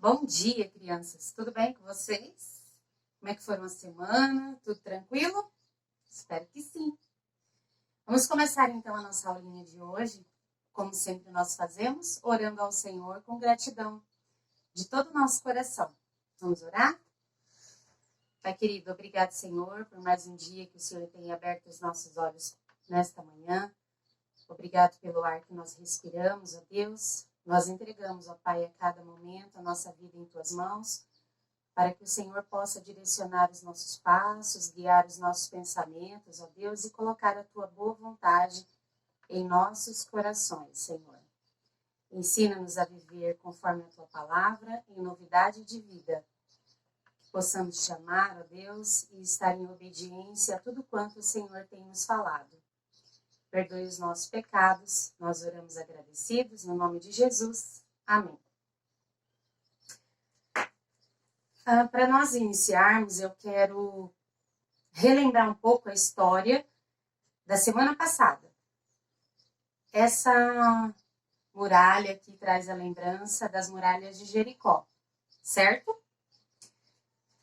Bom dia, crianças. Tudo bem com vocês? Como é que foram a semana? Tudo tranquilo? Espero que sim. Vamos começar então a nossa aulinha de hoje, como sempre nós fazemos, orando ao Senhor com gratidão de todo o nosso coração. Vamos orar? Pai querido, obrigado, Senhor, por mais um dia que o Senhor tenha aberto os nossos olhos nesta manhã. Obrigado pelo ar que nós respiramos, ó Deus. Nós entregamos, ó Pai, a cada momento a nossa vida em Tuas mãos, para que o Senhor possa direcionar os nossos passos, guiar os nossos pensamentos, ó Deus, e colocar a Tua boa vontade em nossos corações, Senhor. Ensina-nos a viver conforme a Tua palavra, em novidade de vida. Que possamos Te amar, ó Deus, e estar em obediência a tudo quanto o Senhor tem nos falado. Perdoe os nossos pecados, nós oramos agradecidos, no nome de Jesus. Amém. Para nós iniciarmos, eu quero relembrar um pouco a história da semana passada. Essa muralha aqui traz a lembrança das muralhas de Jericó, certo?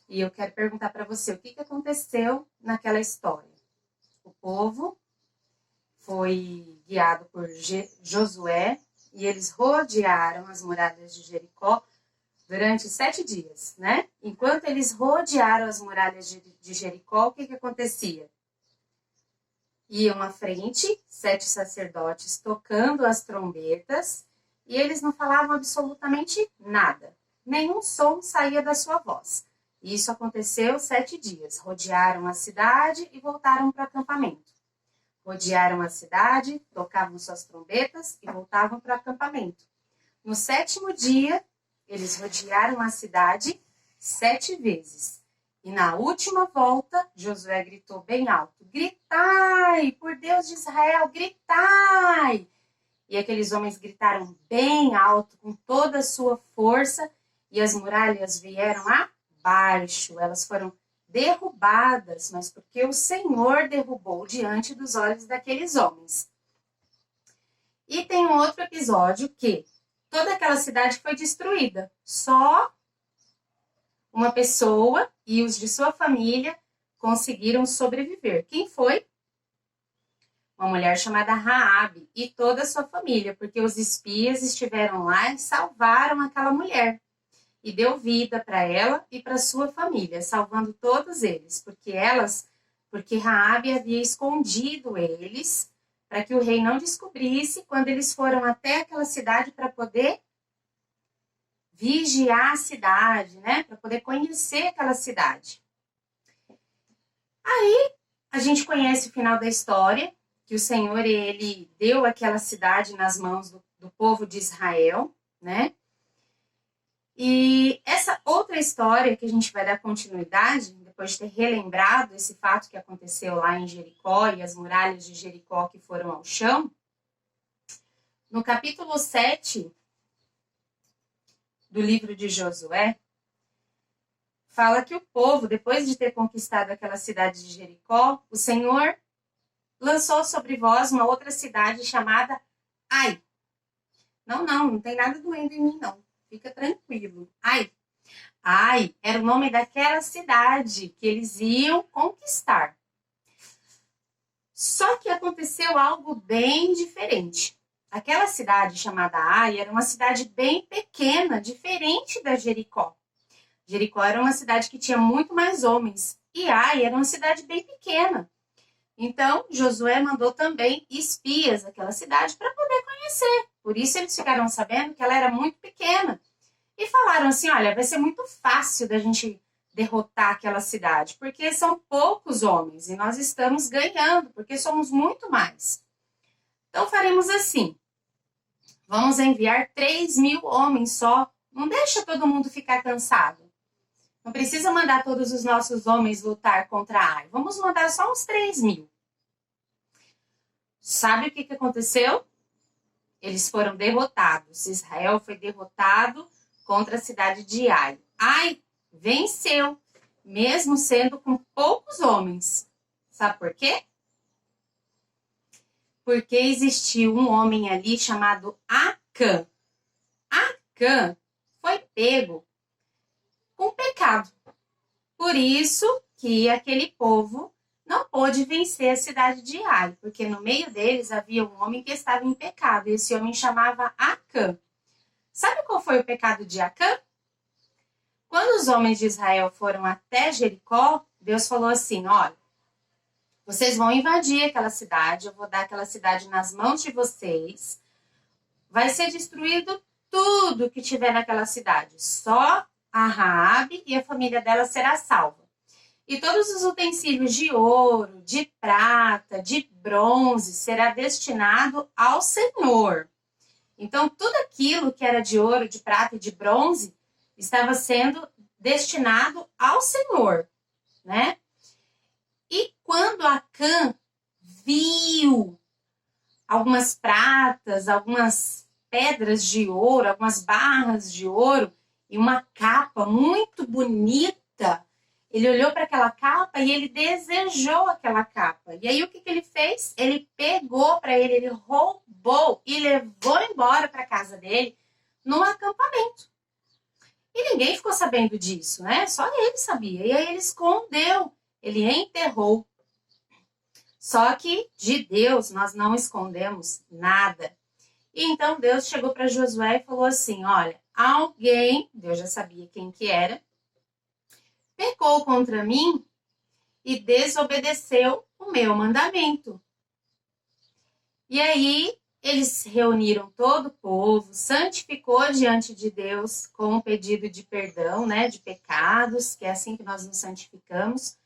E eu quero perguntar para você, o que aconteceu naquela história? O povo foi guiado por Josué e eles rodearam as muralhas de Jericó durante 7 dias, né? Enquanto eles rodearam as muralhas de Jericó, o que acontecia? Iam à frente 7 sacerdotes tocando as trombetas e eles não falavam absolutamente nada. Nenhum som saía da sua voz. E isso aconteceu 7 dias. Rodearam a cidade e voltaram para o acampamento. Rodearam a cidade, tocavam suas trombetas e voltavam para o acampamento. No 7º dia, eles rodearam a cidade 7 vezes. E na última volta, Josué gritou bem alto: gritai, por Deus de Israel, gritai! E aqueles homens gritaram bem alto, com toda a sua força, e as muralhas vieram abaixo. Elas foram derrubadas, mas porque o Senhor derrubou diante dos olhos daqueles homens. E tem um outro episódio que toda aquela cidade foi destruída. Só uma pessoa e os de sua família conseguiram sobreviver. Quem foi? Uma mulher chamada Raabe e toda a sua família, porque os espias estiveram lá e salvaram aquela mulher. E deu vida para ela e para sua família, salvando todos eles, porque Raabe havia escondido eles para que o rei não descobrisse quando eles foram até aquela cidade para poder vigiar a cidade, né? Para poder conhecer aquela cidade. Aí a gente conhece o final da história, que o Senhor ele deu aquela cidade nas mãos do povo de Israel, né? E essa outra história que a gente vai dar continuidade, depois de ter relembrado esse fato que aconteceu lá em Jericó e as muralhas de Jericó que foram ao chão, no capítulo 7 do livro de Josué, fala que o povo, depois de ter conquistado aquela cidade de Jericó, o Senhor lançou sobre vós uma outra cidade chamada Ai. Não tem nada doendo em mim, não. Fica tranquilo. Ai era o nome daquela cidade que eles iam conquistar. Só que aconteceu algo bem diferente. Aquela cidade chamada Ai era uma cidade bem pequena, diferente da Jericó. Jericó era uma cidade que tinha muito mais homens. E Ai era uma cidade bem pequena. Então, Josué mandou também espias àquela cidade para poder conhecer. Por isso, eles ficaram sabendo que ela era muito pequena. E falaram assim, olha, vai ser muito fácil da gente derrotar aquela cidade, porque são poucos homens e nós estamos ganhando, porque somos muito mais. Então, faremos assim. Vamos enviar 3.000 homens só. Não deixa todo mundo ficar cansado. Não precisa mandar todos os nossos homens lutar contra a Ai. Vamos mandar só uns 3.000. Sabe o que aconteceu? Eles foram derrotados. Israel foi derrotado contra a cidade de Ai. Ai venceu, mesmo sendo com poucos homens. Sabe por quê? Porque existiu um homem ali chamado Acã. Acã foi pego com pecado. Por isso que aquele povo não pôde vencer a cidade de Ai, porque no meio deles havia um homem que estava em pecado. Esse homem chamava Acã. Sabe qual foi o pecado de Acã? Quando os homens de Israel foram até Jericó, Deus falou assim, olha, vocês vão invadir aquela cidade, eu vou dar aquela cidade nas mãos de vocês, vai ser destruído tudo que tiver naquela cidade, só a Raabe e a família dela será salva. E todos os utensílios de ouro, de prata, de bronze será destinado ao Senhor. Então, tudo aquilo que era de ouro, de prata e de bronze estava sendo destinado ao Senhor, né? E quando Acã viu algumas pratas, algumas pedras de ouro, algumas barras de ouro e uma capa muito bonita, ele olhou para aquela capa e ele desejou aquela capa. E aí o que ele fez? Ele pegou para ele, ele roubou e levou embora para casa dele num acampamento. E ninguém ficou sabendo disso, né? Só ele sabia. E aí ele escondeu, ele enterrou. Só que de Deus nós não escondemos nada. E então Deus chegou para Josué e falou assim, olha, alguém, Deus já sabia quem que era, pecou contra mim e desobedeceu o meu mandamento. E aí eles reuniram todo o povo, santificou diante de Deus com um pedido de perdão, né, de pecados, que é assim que nós nos santificamos.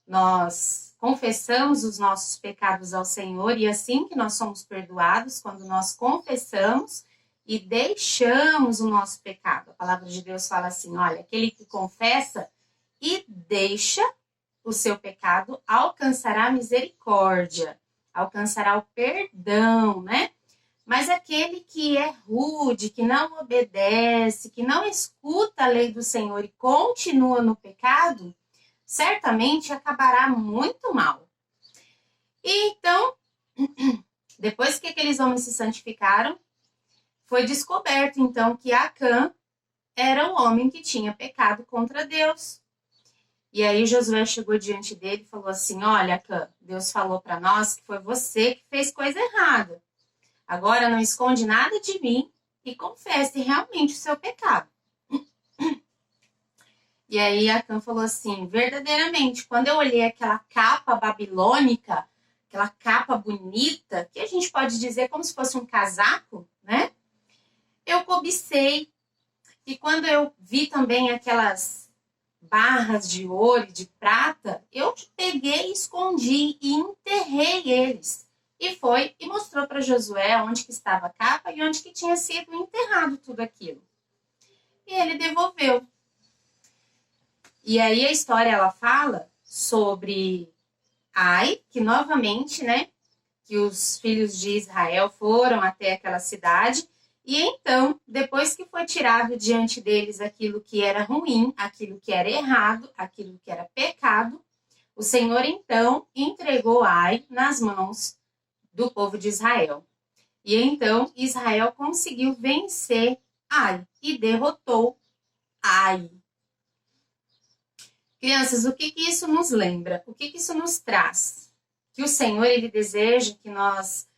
Nós confessamos os nossos pecados ao Senhor e é assim que nós somos perdoados, quando nós confessamos e deixamos o nosso pecado. A palavra de Deus fala assim, olha, aquele que confessa e deixa o seu pecado alcançará misericórdia, alcançará o perdão, né? Mas aquele que é rude, que não obedece, que não escuta a lei do Senhor e continua no pecado, certamente acabará muito mal. E então, depois que aqueles homens se santificaram, foi descoberto então que Acã era o homem que tinha pecado contra Deus. E aí Josué chegou diante dele e falou assim, olha, Acã, Deus falou para nós que foi você que fez coisa errada. Agora não esconde nada de mim e confesse realmente o seu pecado. E aí Acã falou assim, verdadeiramente, quando eu olhei aquela capa babilônica, aquela capa bonita, que a gente pode dizer como se fosse um casaco, né? Eu cobicei. E quando eu vi também aquelas barras de ouro e de prata, eu peguei, escondi e enterrei eles. E foi e mostrou para Josué onde que estava a capa e onde que tinha sido enterrado tudo aquilo. E ele devolveu. E aí a história ela fala sobre Ai, que novamente, né, que os filhos de Israel foram até aquela cidade e então, depois que foi tirado diante deles aquilo que era ruim, aquilo que era errado, aquilo que era pecado, o Senhor então entregou Ai nas mãos do povo de Israel. E então Israel conseguiu vencer Ai e derrotou Ai. Crianças, o que isso nos lembra? O que isso nos traz? Que o Senhor, Ele deseja que nós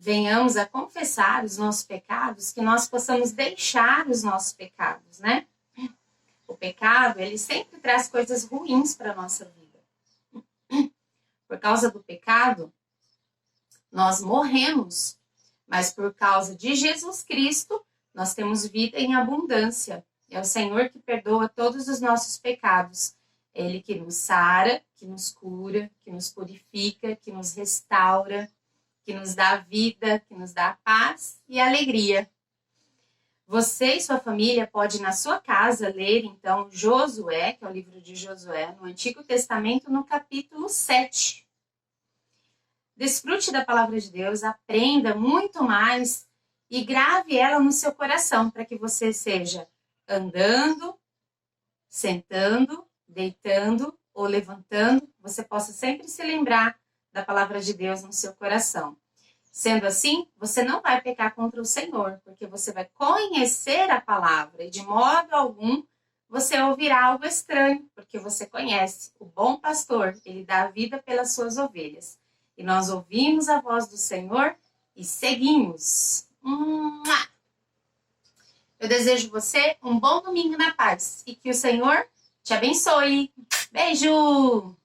venhamos a confessar os nossos pecados, que nós possamos deixar os nossos pecados, né? O pecado, ele sempre traz coisas ruins para a nossa vida. Por causa do pecado, nós morremos, mas por causa de Jesus Cristo, nós temos vida em abundância. É o Senhor que perdoa todos os nossos pecados. É Ele que nos sara, que nos cura, que nos purifica, que nos restaura, que nos dá vida, que nos dá paz e alegria. Você e sua família pode, na sua casa, ler, então, Josué, que é o livro de Josué, no Antigo Testamento, no capítulo 7. Desfrute da palavra de Deus, aprenda muito mais e grave ela no seu coração, para que você seja andando, sentando, deitando ou levantando, você possa sempre se lembrar da palavra de Deus no seu coração. Sendo assim, você não vai pecar contra o Senhor, porque você vai conhecer a palavra e de modo algum você ouvirá algo estranho, porque você conhece o bom pastor, ele dá a vida pelas suas ovelhas. E nós ouvimos a voz do Senhor e seguimos. Eu desejo você um bom domingo na paz e que o Senhor te abençoe. Beijo!